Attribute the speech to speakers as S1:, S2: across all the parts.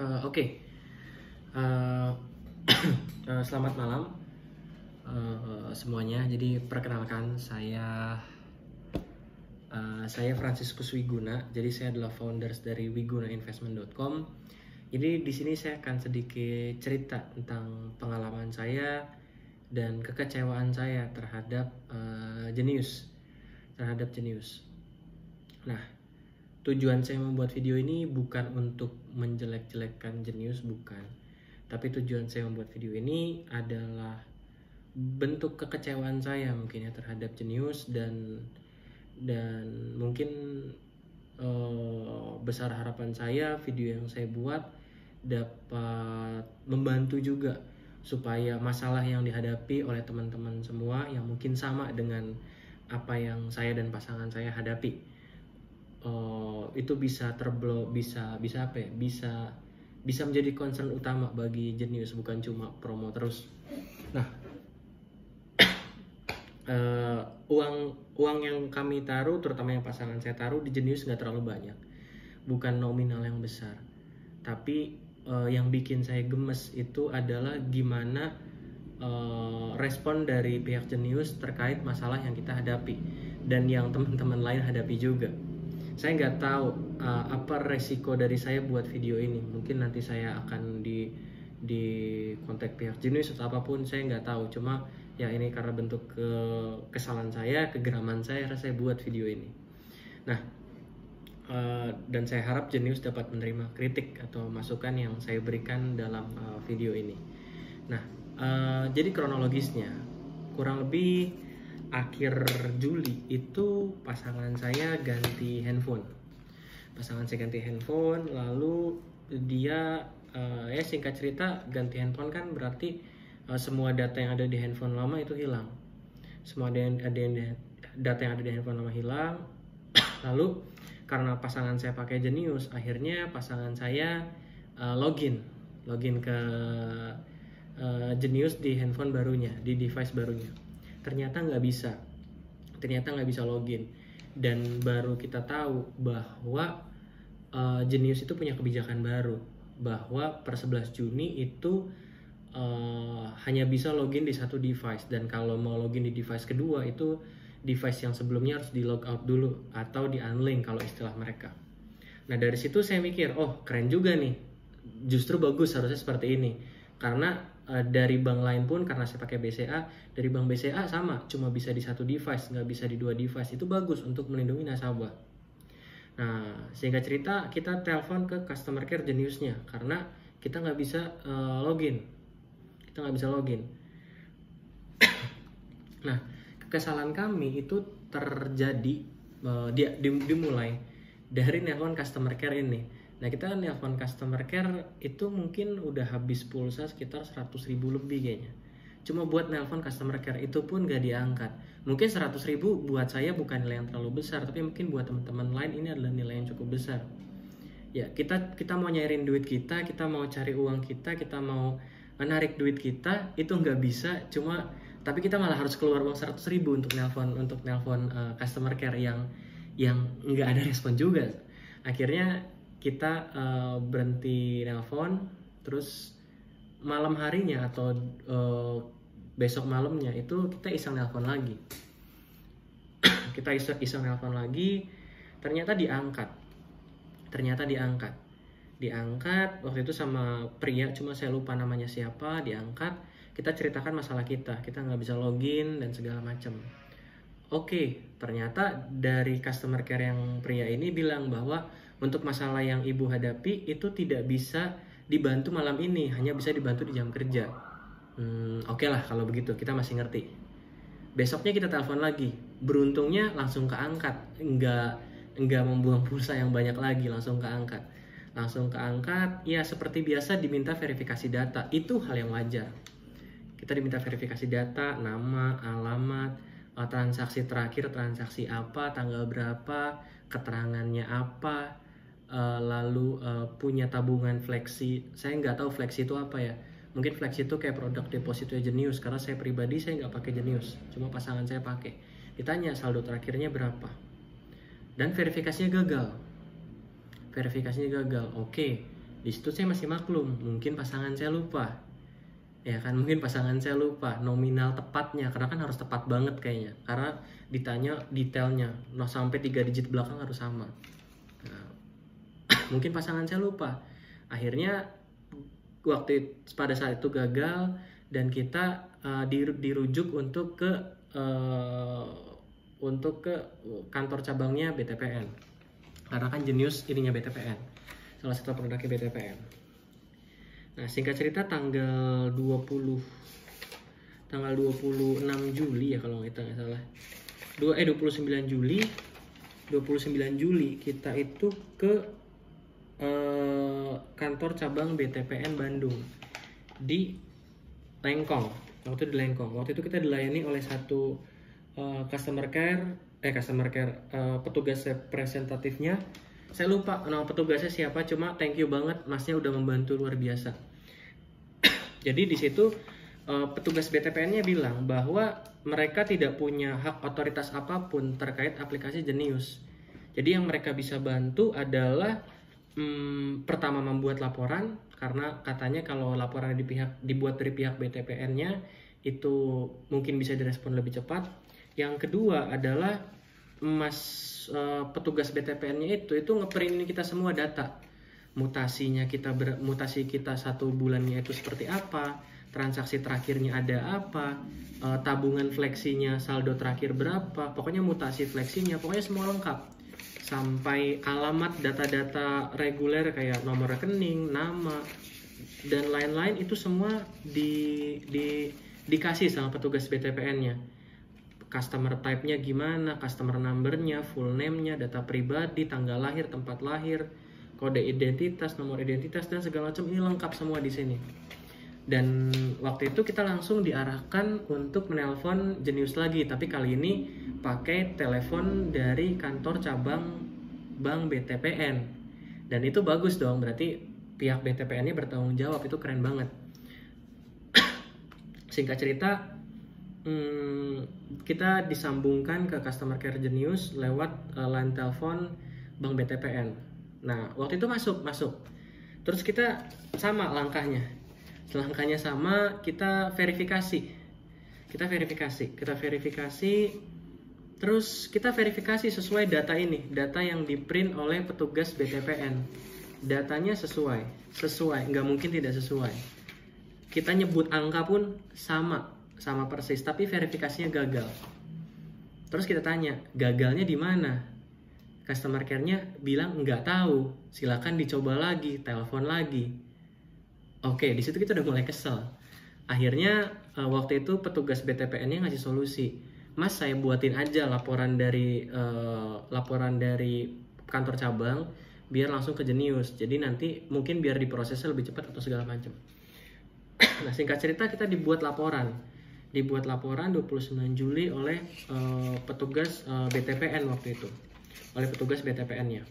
S1: Oke. Eh, Selamat malam semuanya. Jadi perkenalkan saya Franciscus Wiguna. Jadi saya adalah founders dari wigunainvestment.com. Jadi di sini saya akan sedikit cerita tentang pengalaman saya dan kekecewaan saya terhadap Genius. Nah, tujuan saya membuat video ini bukan untuk menjelek-jelekkan Genius, bukan. Tapi tujuan saya membuat video ini adalah bentuk kekecewaan saya mungkin ya terhadap Genius dan mungkin besar harapan saya video yang saya buat dapat membantu juga supaya masalah yang dihadapi oleh teman-teman semua yang mungkin sama dengan apa yang saya dan pasangan saya hadapi itu bisa bisa menjadi concern utama bagi Genius, bukan cuma promo terus. Nah, uang yang kami taruh, terutama yang pasangan saya taruh di Genius nggak terlalu banyak, bukan nominal yang besar. Tapi yang bikin saya gemes itu adalah gimana respon dari pihak Genius terkait masalah yang kita hadapi dan yang teman-teman lain hadapi juga. Saya nggak tahu apa resiko dari saya buat video ini. Mungkin nanti saya akan di kontak pihak Genius atau apapun, saya nggak tahu. Cuma ya ini karena bentuk kesalahan saya, kegeraman saya buat video ini. Nah, dan saya harap Genius dapat menerima kritik atau masukan yang saya berikan dalam video ini. Nah, jadi kronologisnya kurang lebih akhir Juli itu pasangan saya ganti handphone. Lalu dia ya singkat cerita ganti handphone kan berarti semua data yang ada di handphone lama itu hilang. Semua data yang ada di handphone lama hilang. Lalu karena pasangan saya pakai Genius, akhirnya pasangan saya login ke Genius di handphone barunya, di device barunya. Ternyata nggak bisa login. Dan baru kita tahu bahwa Genius itu punya kebijakan baru, bahwa per 11 Juni itu hanya bisa login di satu device, dan kalau mau login di device kedua itu device yang sebelumnya harus di log out dulu atau di unlink kalau istilah mereka. Nah, dari situ saya mikir, oh keren juga nih, justru bagus, harusnya seperti ini. Karena dari bank lain pun, karena saya pakai BCA, dari bank BCA sama, cuma bisa di satu device, nggak bisa di dua device. Itu bagus untuk melindungi nasabah. Nah, sehingga cerita kita telepon ke customer care Geniusnya karena kita nggak bisa login. Nah, kekesalan kami itu terjadi dimulai dari nelpon customer care ini. Nah, kita nelpon customer care itu mungkin udah habis pulsa sekitar 100.000 lebih kayaknya. Cuma buat nelpon customer care itu pun gak diangkat. Mungkin 100.000 buat saya bukan nilai yang terlalu besar, tapi mungkin buat teman-teman lain ini adalah nilai yang cukup besar. Ya, kita mau nyairin duit kita mau cari uang kita mau menarik duit kita, itu nggak bisa. Tapi kita malah harus keluar uang 100.000 untuk nelpon customer care yang nggak ada respon juga. Akhirnya kita berhenti nelpon, terus malam harinya atau besok malamnya itu kita iseng nelpon lagi. Ternyata diangkat waktu itu sama pria, cuma saya lupa namanya siapa. Diangkat, kita ceritakan masalah kita nggak bisa login dan segala macam. Oke, ternyata dari customer care yang pria ini bilang bahwa untuk masalah yang ibu hadapi itu tidak bisa dibantu malam ini, hanya bisa dibantu di jam kerja. Oke lah kalau begitu, kita masih ngerti. Besoknya kita telepon lagi, beruntungnya langsung keangkat, enggak membuang pulsa yang banyak lagi, langsung keangkat. Ya seperti biasa diminta verifikasi data, itu hal yang wajar. Kita diminta verifikasi data, nama, alamat, transaksi terakhir, transaksi apa, tanggal berapa, keterangannya apa, lalu punya tabungan Flexi. Saya nggak tahu Flexi itu apa ya. Mungkin Flexi itu kayak produk deposito Genius, karena saya pribadi saya nggak pakai Genius, cuma pasangan saya pakai. Ditanya saldo terakhirnya berapa, dan verifikasinya gagal. Oke, Di situ saya masih maklum, mungkin pasangan saya lupa. Ya kan, mungkin pasangan saya lupa nominal tepatnya, karena kan harus tepat banget kayaknya. Karena ditanya detailnya, nah sampai 3 digit belakang harus sama. Nah, mungkin pasangan saya lupa. Akhirnya pada saat itu gagal, dan kita dirujuk untuk ke kantor cabangnya BTPN. Karena kan Genius ininya BTPN, salah satu produknya BTPN. Nah, singkat cerita tanggal 26 Juli ya kalau kita nggak salah. 29 Juli kita itu ke kantor cabang BTPN Bandung di Lengkong. Waktu itu kita dilayani oleh satu petugas representatifnya. Saya lupa nama petugasnya siapa, cuma thank you banget, masnya udah membantu luar biasa. Jadi di situ petugas BTPN-nya bilang bahwa mereka tidak punya hak otoritas apapun terkait aplikasi Genius. Jadi yang mereka bisa bantu adalah pertama membuat laporan, karena katanya kalau laporan dibuat dari pihak BTPN-nya itu mungkin bisa direspon lebih cepat. Yang kedua adalah petugas BTPN-nya itu nge-print kita semua data. Mutasi kita 1 bulannya itu seperti apa, transaksi terakhirnya ada apa, tabungan fleksinya saldo terakhir berapa, pokoknya mutasi fleksinya, pokoknya semua lengkap. Sampai alamat data-data reguler kayak nomor rekening, nama, dan lain-lain itu semua dikasih sama petugas BTPN-nya. Customer type-nya gimana, customer number-nya, full name-nya, data pribadi, tanggal lahir, tempat lahir, kode identitas, nomor identitas, dan segala macam, ini lengkap semua di sini. Dan waktu itu kita langsung diarahkan untuk menelpon Genius lagi, tapi kali ini pakai telepon dari kantor cabang Bank BTPN. Dan itu bagus dong, berarti pihak BTPN-nya bertanggung jawab, itu keren banget. Singkat cerita, kita disambungkan ke customer care Genius lewat line telepon Bank BTPN. Nah, waktu itu masuk. Terus kita sama langkahnya sama, kita verifikasi. Terus kita verifikasi sesuai data yang diprint oleh petugas BTPN. Datanya sesuai, nggak mungkin tidak sesuai. Kita nyebut angka pun sama persis, tapi verifikasinya gagal. Terus kita tanya, gagalnya di mana? Customer care-nya bilang nggak tahu, silakan dicoba lagi, telepon lagi. Oke, di situ kita udah mulai kesel. Akhirnya waktu itu petugas BTPN-nya ngasih solusi. Mas, saya buatin aja laporan dari kantor cabang biar langsung ke Genius. Jadi nanti mungkin biar diprosesnya lebih cepat atau segala macam. Nah, singkat cerita kita dibuat laporan 29 Juli oleh petugas BTPN waktu itu, oleh petugas BTPN-nya.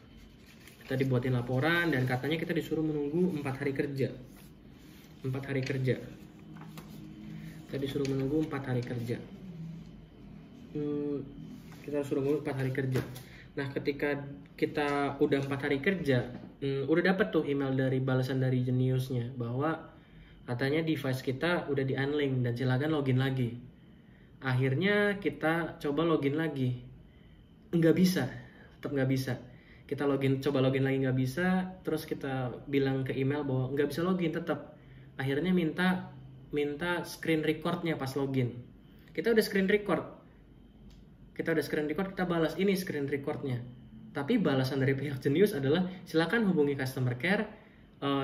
S1: Kita dibuatin laporan dan katanya kita disuruh menunggu 4 hari kerja. Kita disuruh menunggu 4 hari kerja. Nah, ketika kita udah 4 hari kerja, udah dapet tuh email balasan dari Genius-nya bahwa katanya device kita udah di-unlink dan silakan login lagi. Akhirnya kita coba login lagi, tetap nggak bisa. Kita coba login lagi nggak bisa. Terus kita bilang ke email bahwa nggak bisa login tetap. Akhirnya minta screen recordnya pas login. Kita udah screen record, kita balas ini screen recordnya. Tapi balasan dari pihak Genius adalah silakan hubungi customer care,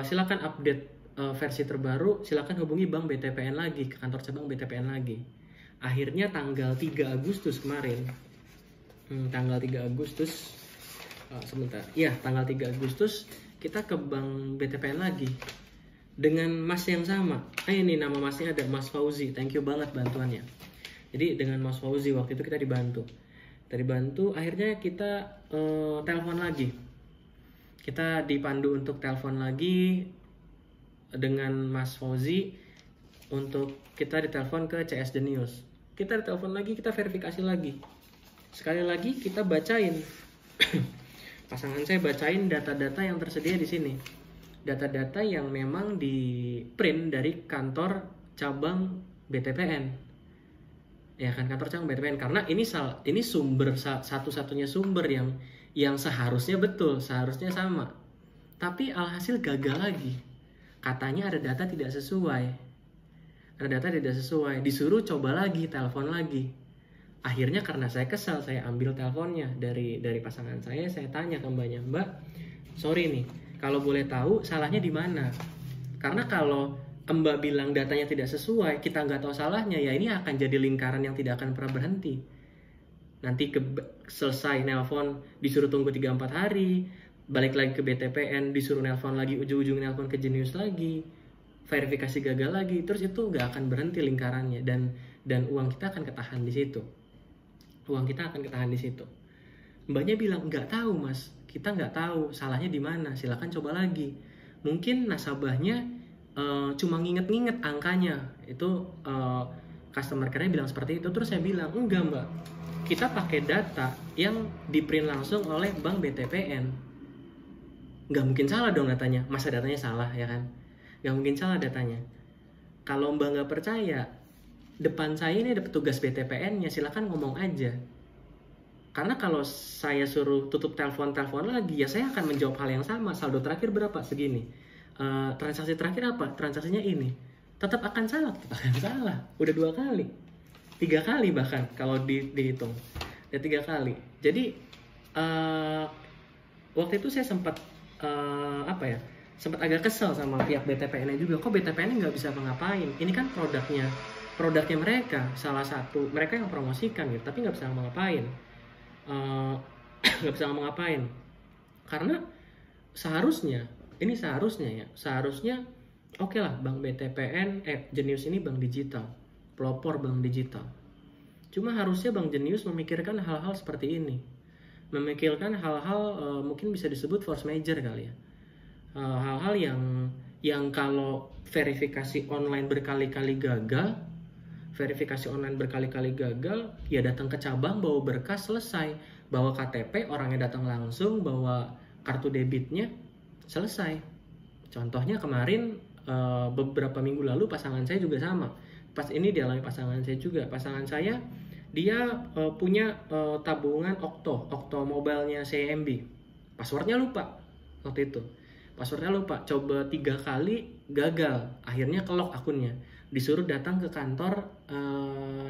S1: silakan update versi terbaru, silakan hubungi Bank BTPN lagi, ke kantor cabang BTPN lagi. Akhirnya tanggal 3 Agustus kemarin, tanggal 3 Agustus kita ke Bank BTPN lagi dengan mas yang sama. Ini nama masnya ada Mas Fauzi, thank you banget bantuannya. Jadi dengan Mas Fauzi waktu itu kita dibantu, akhirnya kita telepon lagi. Kita dipandu untuk telepon lagi dengan Mas Fauzi, untuk kita ditelepon ke CS Genius. Kita ditelepon lagi, kita verifikasi lagi. Sekali lagi kita bacain pasangan saya bacain data-data yang tersedia di sini. data-data yang memang di print dari kantor cabang BTPN, ya kan, kantor cabang BTPN. Karena ini sumber satu-satunya sumber yang seharusnya betul, seharusnya sama, tapi alhasil gagal lagi. Katanya ada data tidak sesuai, disuruh coba lagi, telepon lagi. Akhirnya karena saya kesal, saya ambil teleponnya dari pasangan saya tanya ke mbaknya, Mbak, sorry nih, kalau boleh tahu salahnya di mana? Karena kalau Mbak bilang datanya tidak sesuai, kita nggak tahu salahnya, ya ini akan jadi lingkaran yang tidak akan pernah berhenti. Nanti selesai nelpon disuruh tunggu 3-4 hari, balik lagi ke BTPN disuruh nelpon lagi, ujung-ujung nelpon ke Jenius lagi, verifikasi gagal lagi, terus itu nggak akan berhenti lingkarannya, dan uang kita akan ketahan di situ. Mbaknya bilang, nggak tahu Mas, kita nggak tahu salahnya di mana, silakan coba lagi. Mungkin nasabahnya cuma nginget-nginget angkanya, itu customer care-nya bilang seperti itu. Terus saya bilang, enggak Mbak, kita pakai data yang di-print langsung oleh Bank BTPN. Nggak mungkin salah dong datanya, masa datanya salah, ya kan? Nggak mungkin salah datanya. Kalau Mbak nggak percaya, depan saya ini ada petugas BTPN-nya, silakan ngomong aja. Karena kalau saya suruh tutup telepon lagi, ya saya akan menjawab hal yang sama. Saldo terakhir berapa? Segini. Transaksi terakhir apa? Transaksinya ini. Tetap akan salah. Udah 2 kali. 3 kali bahkan kalau dihitung. Ya 3 kali. Jadi waktu itu saya sempat sempat agak kesel sama pihak BTPN-nya juga. Kok BTPN nggak bisa ngapain? Ini kan produknya mereka, salah satu mereka yang promosikan gitu, tapi nggak bisa ngapain. Nggak bisa ngapain karena seharusnya oke lah, Bank BTPN Jenius ini bank digital, pelopor bank digital. Cuma harusnya Bank Jenius memikirkan hal-hal seperti ini, memikirkan hal-hal mungkin bisa disebut force major kali ya, hal-hal yang kalau verifikasi online berkali-kali gagal, ya datang ke cabang bawa berkas, selesai, bawa KTP, orangnya datang langsung, bawa kartu debitnya, selesai. Contohnya kemarin beberapa minggu lalu pasangan saya juga sama. Pas ini dialami pasangan saya juga. Pasangan saya dia punya tabungan Okto mobile-nya CIMB. Passwordnya lupa waktu itu. Coba 3 kali gagal, akhirnya ke-lock akunnya. Disuruh datang ke kantor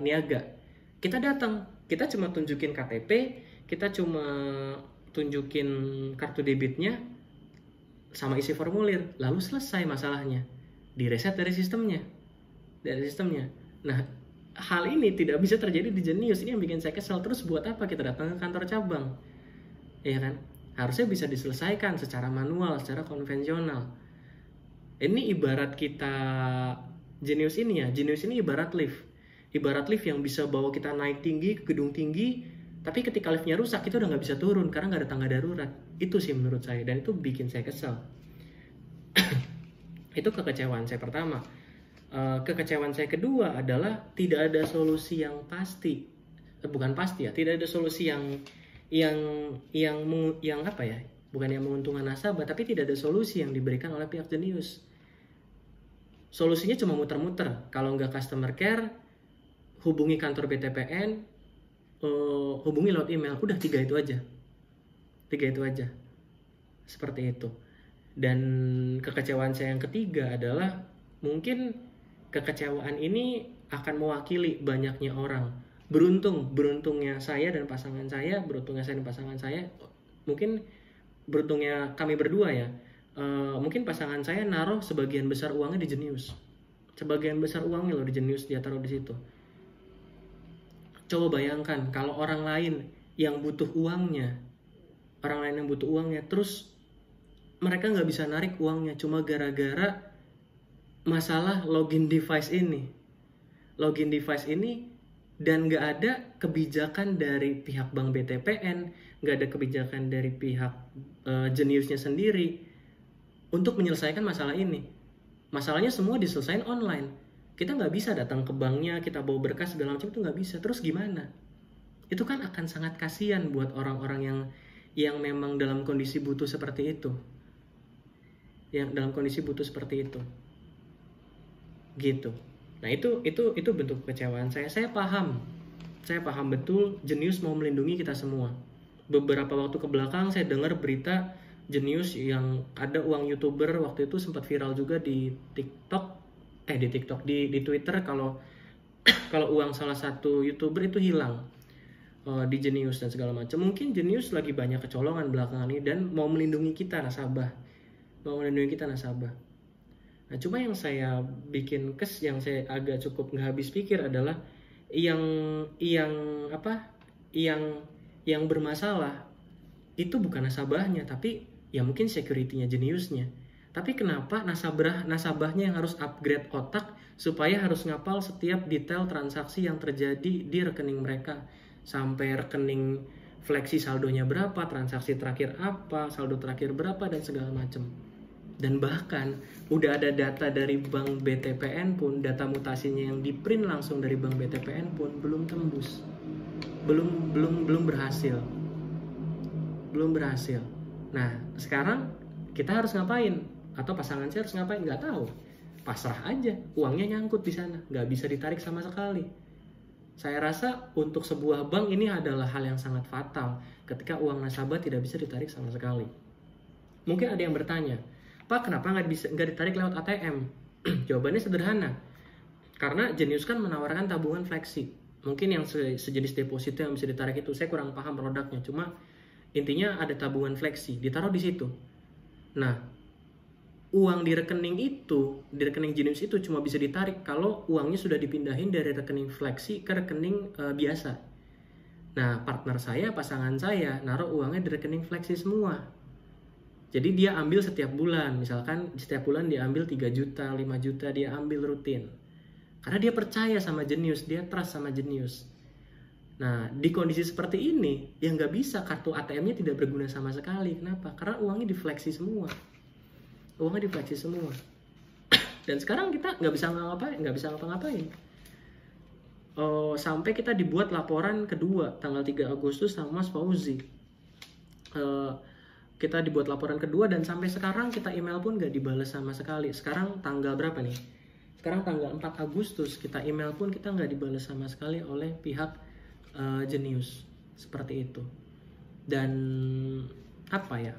S1: niaga. Kita datang, kita cuma tunjukin KTP, kita cuma tunjukin kartu debitnya sama isi formulir, lalu selesai masalahnya. Direset dari sistemnya. Nah, hal ini tidak bisa terjadi di Jenius. Ini yang bikin saya kesel. Terus buat apa kita datang ke kantor cabang? Ya kan? Harusnya bisa diselesaikan secara manual, secara konvensional. Ini ibarat kita Jenius ini ibarat lift yang bisa bawa kita naik tinggi ke gedung tinggi, tapi ketika liftnya rusak kita udah nggak bisa turun karena nggak ada tangga darurat. Itu sih menurut saya, dan itu bikin saya kesel. Itu kekecewaan saya pertama. Kekecewaan saya kedua adalah tidak ada solusi yang pasti, tidak ada solusi bukan yang menguntungkan nasabah, tapi tidak ada solusi yang diberikan oleh pihak Jenius. Solusinya cuma muter-muter. Kalau nggak customer care, hubungi kantor BTPN, hubungi lewat email. Udah 3 itu aja. Seperti itu. Dan kekecewaan saya yang ketiga adalah, mungkin kekecewaan ini akan mewakili banyaknya orang. Beruntungnya saya dan pasangan saya, mungkin beruntungnya kami berdua ya. Mungkin pasangan saya naruh sebagian besar uangnya di Jenius. Sebagian besar uangnya loh di Jenius dia taruh di situ. Coba bayangkan kalau orang lain yang butuh uangnya, terus mereka nggak bisa narik uangnya cuma gara-gara masalah login device ini, dan nggak ada kebijakan dari pihak Bank BTPN, nggak ada kebijakan dari pihak Jeniusnya sendiri untuk menyelesaikan masalah ini. Masalahnya semua diselesaikan online. Kita nggak bisa datang ke banknya, kita bawa berkas segala macam, itu nggak bisa. Terus gimana? Itu kan akan sangat kasihan buat orang-orang yang memang dalam kondisi butuh seperti itu. yang dalam kondisi butuh seperti itu, gitu. Nah itu bentuk kekecewaan saya. Saya paham betul Jenius mau melindungi kita semua. Beberapa waktu ke belakang saya dengar berita Jenius yang ada uang YouTuber waktu itu sempat viral juga di di Twitter kalau uang salah satu YouTuber itu hilang di Jenius dan segala macam. Mungkin Jenius lagi banyak kecolongan belakangan ini dan mau melindungi kita nasabah. Nah, cuma yang saya bikin yang saya agak cukup nggak habis pikir adalah yang bermasalah itu bukan nasabahnya, tapi ya mungkin security-nya Jeniusnya. Tapi kenapa nasabahnya yang harus upgrade otak supaya harus ngapal setiap detail transaksi yang terjadi di rekening mereka, sampai rekening fleksi saldonya berapa, transaksi terakhir apa, saldo terakhir berapa, dan segala macam. Dan bahkan udah ada data dari bank BTPN pun, data mutasinya yang di print langsung dari bank BTPN pun belum tembus, belum berhasil. Nah sekarang kita harus ngapain, atau pasangan saya harus ngapain? Nggak tahu, pasrah aja, uangnya nyangkut di sana, nggak bisa ditarik sama sekali. Saya rasa untuk sebuah bank ini adalah hal yang sangat fatal ketika uang nasabah tidak bisa ditarik sama sekali. Mungkin ada yang bertanya, Pak, kenapa nggak ditarik lewat ATM? Jawabannya sederhana. Karena Jenius kan menawarkan tabungan fleksi. Mungkin yang sejenis deposito yang bisa ditarik itu, saya kurang paham produknya. Cuma intinya ada tabungan fleksi, ditaruh di situ. Nah, uang di rekening Jenius itu cuma bisa ditarik kalau uangnya sudah dipindahin dari rekening fleksi ke rekening biasa. Nah, pasangan saya, naruh uangnya di rekening fleksi semua. Jadi dia ambil setiap bulan, misalkan setiap bulan dia ambil 3 juta, 5 juta, dia ambil rutin. Karena dia percaya sama Jenius, dia trust sama Jenius. Nah, di kondisi seperti ini, yang nggak bisa, kartu ATM-nya tidak berguna sama sekali. Kenapa? Karena uangnya difleksi semua. Dan sekarang kita nggak bisa ngapa-ngapain. Sampai kita dibuat laporan kedua, tanggal 3 Agustus sama Mas Fauzi. Kita dibuat laporan kedua dan sampai sekarang kita email pun nggak dibalas sama sekali. Sekarang tanggal berapa nih? Sekarang tanggal 4 Agustus, kita email pun kita nggak dibalas sama sekali oleh pihak Jenius. Seperti itu. Dan apa ya?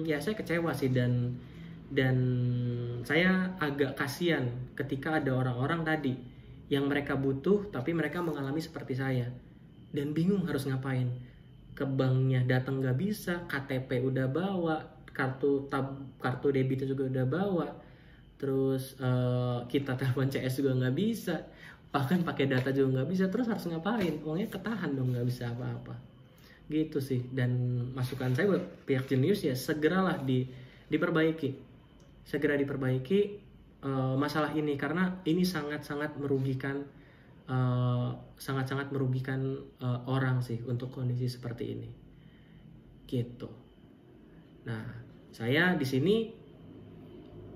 S1: Ya saya kecewa sih, dan saya agak kasihan ketika ada orang-orang tadi yang mereka butuh tapi mereka mengalami seperti saya dan bingung harus ngapain. Ke banknya datang nggak bisa, KTP udah bawa, kartu debitnya juga udah bawa, terus kita telepon CS juga nggak bisa, bahkan pakai data juga nggak bisa. Terus harus ngapain? Uangnya ketahan dong, nggak bisa apa-apa. Gitu sih. Dan masukan saya buat pihak Jenius ya, segera diperbaiki masalah ini, karena ini sangat-sangat merugikan orang sih untuk kondisi seperti ini, gitu. Nah, saya di sini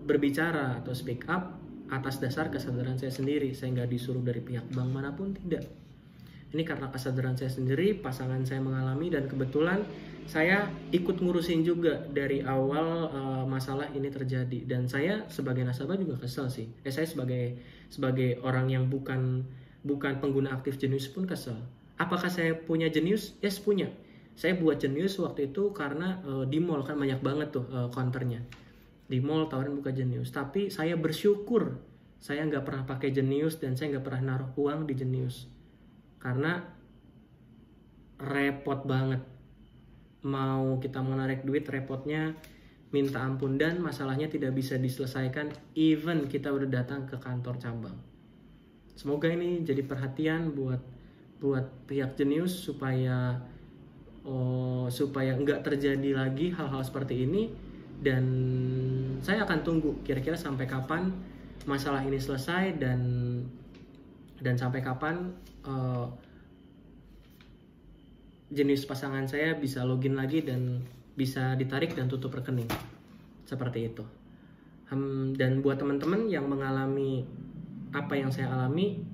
S1: berbicara atau speak up atas dasar kesadaran saya sendiri. Saya nggak disuruh dari pihak bank manapun, tidak. Ini karena kesadaran saya sendiri, pasangan saya mengalami, dan kebetulan saya ikut ngurusin juga dari awal masalah ini terjadi. Dan saya sebagai nasabah juga kesel sih. Saya sebagai orang yang bukan pengguna aktif Jenius pun kesel. Apakah saya punya Jenius? Yes, punya. Saya buat Jenius waktu itu karena di mall kan banyak banget tuh counternya. Di mall tawarin buka Jenius. Tapi saya bersyukur saya nggak pernah pakai Jenius dan saya nggak pernah naruh uang di Jenius. Karena repot banget. Mau kita menarik duit, repotnya minta ampun, dan masalahnya tidak bisa diselesaikan even kita udah datang ke kantor cabang. Semoga ini jadi perhatian buat pihak Jenius supaya nggak terjadi lagi hal-hal seperti ini. Dan saya akan tunggu kira-kira sampai kapan masalah ini selesai, dan sampai kapan Jenius pasangan saya bisa login lagi dan bisa ditarik dan tutup rekening. Seperti itu. Dan buat teman-teman yang mengalami apa yang saya alami,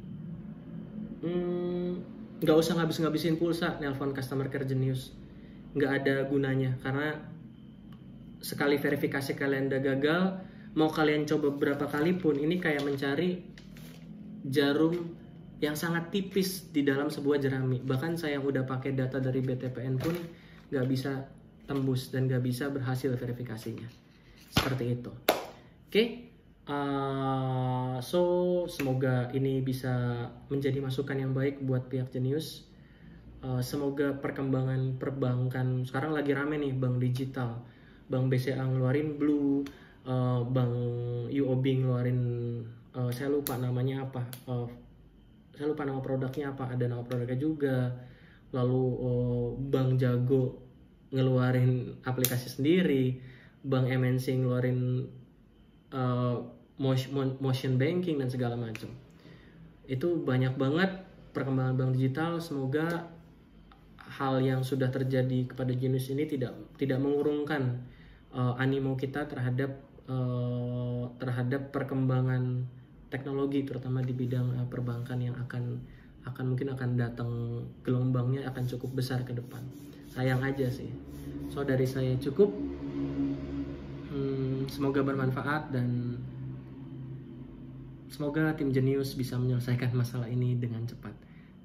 S1: nggak usah ngabisin pulsa nelpon customer care Jenius, nggak ada gunanya. Karena sekali verifikasi kalian udah gagal, mau kalian coba berapa kali pun, ini kayak mencari jarum yang sangat tipis di dalam sebuah jerami. Bahkan saya yang udah pakai data dari BTPN pun nggak bisa tembus dan nggak bisa berhasil verifikasinya. Seperti itu. Oke, so semoga ini bisa menjadi masukan yang baik buat pihak Genius. Semoga perkembangan perbankan sekarang lagi rame nih, bank digital. Bank BCA ngeluarin Blue, Bank UOB ngeluarin saya lupa namanya apa. Saya lupa nama produknya apa, ada nama produknya juga. Lalu Bank Jago ngeluarin aplikasi sendiri, Bank MNC ngeluarin motion banking dan segala macam. Itu banyak banget perkembangan bank digital. Semoga hal yang sudah terjadi kepada Genius ini tidak mengurungkan animo kita terhadap perkembangan teknologi, terutama di bidang perbankan yang mungkin akan datang, gelombangnya akan cukup besar ke depan. Sayang aja sih. So dari saya cukup. Semoga bermanfaat dan semoga tim Genius bisa menyelesaikan masalah ini dengan cepat.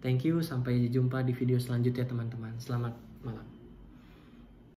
S1: Thank you, sampai jumpa di video selanjutnya teman-teman. Selamat malam.